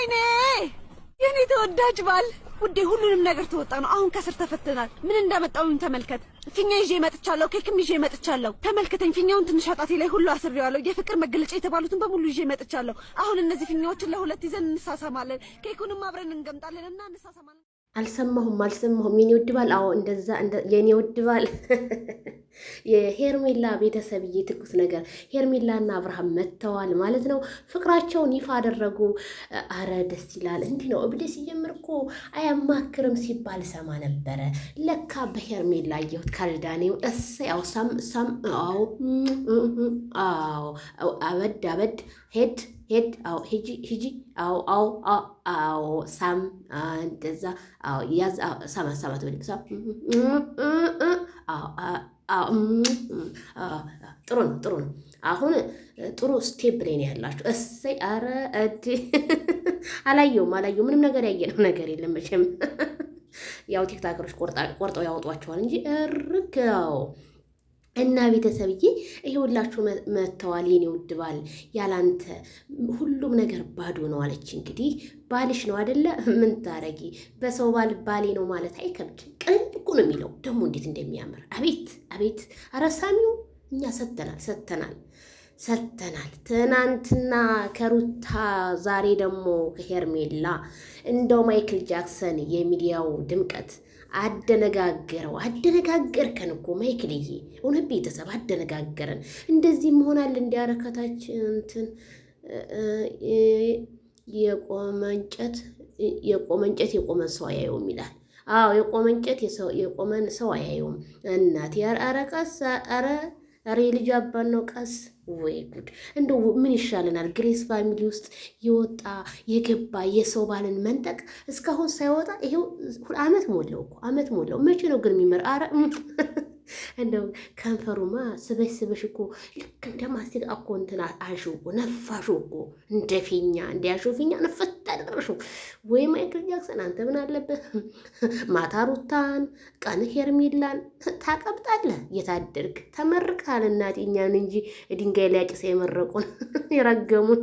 ወይኔ የኔ ተወዳጅ ባል ውዴ፣ ሁሉንም ነገር ተወጣ ነው። አሁን ከስር ተፈትናል። ምን እንዳመጣውም ተመልከት። ፊኛ ይዤ መጥቻለሁ፣ ኬክም ይዤ መጥቻለሁ። ተመልከተኝ፣ ፊኛውን ትንሽ አጣቴ ላይ ሁሉ አስሬዋለሁ። የፍቅር መገለጫ የተባሉትን በሙሉ ይዤ መጥቻለሁ። አሁን እነዚህ ፊኛዎችን ለሁለት ይዘን እንሳሳማለን። ኬኩንም አብረን እንገምጣለን እና እንሳሳማለን። አልሰማሁም የኔ ውድ ባል። አዎ እንደዛ የኔ ውድ ባል የሄርሜላ ቤተሰብዬ ትኩስ ነገር ሄርሜላና አብርሃም መጥተዋል ማለት ነው። ፍቅራቸውን ይፋ አደረጉ። አረ ደስ ይላል። እንዲህ ነው እብዴ ሲጀምር እኮ አያማክርም ሲባል ሰማ ነበረ። ለካ በሄርሜላ አየሁት ካልዳኔው ያው ሳም አዎ አበድ ሄድ አዎ ሂጂ አዎ ሳም እንደዛ አዎ ያዝ ሳማት ወደ ሳም ጥሩ ነው። አሁን ጥሩ ስቴፕ ላይ ነው ያላችሁ። እሰይ አረ እዲ አላየውም ምንም ነገር ያየነው ነገር የለም መቼም። ያው ቲክታከሮች ቆርጠው ያወጧቸዋል እንጂ እርግው እና ቤተሰብዬ ይሄውላችሁ መተዋል። የኔ ውድ ባል ያላንተ ሁሉም ነገር ባዶ ነው አለች። እንግዲህ ባልሽ ነው አይደለ? ምን ታረጊ? በሰው ባል ባሌ ነው ማለት አይከብድም። ቅን እኮ ነው የሚለው ደግሞ እንዴት እንደሚያምር አቤት። አረሳሚው እኛ ሰተናል። ትናንትና ከሩታ ዛሬ ደግሞ ከሄርሜላ እንደው ማይክል ጃክሰን የሚዲያው ድምቀት አደነጋገርከን እኮ ማይክልዬ። እውነት ቤተሰብ አደነጋገረን። እንደዚህ መሆናል እንዲያረከታች እንትን የቆመን ሰው አያየውም ይላል። አዎ የቆመን ሰው አያየውም። እናቴ አረቀስ አረ የልጅ አባት ነው ቀስ። ወይ ጉድ! እንደው ምን ይሻለናል? ግሬስ ፋሚሊ ውስጥ የወጣ የገባ የሰው ባልን መንጠቅ እስካሁን ሳይወጣ ይሄው አመት ሞላው። መቼ ነው ግን የሚመር? አረ እንደው ከንፈሩማ ስበሽ እኮ ልክ እንደ ማስቲካ እኮ እንትን አልሽው እኮ ነፋሽው እኮ እንደ ፊኛ እንዲያሽው ፊኛ ነፈት አደረሽው። ወይ ማይክል ጃክሰን አንተ ምን አለበት ማታ ሩታን ቀን ሄርሜላን ታቀብጣለህ። የታደርግ ተመርቃል እናቴ። እኛን እንጂ ድንጋይ ላይ አጭሰው የመረቁን የረገሙን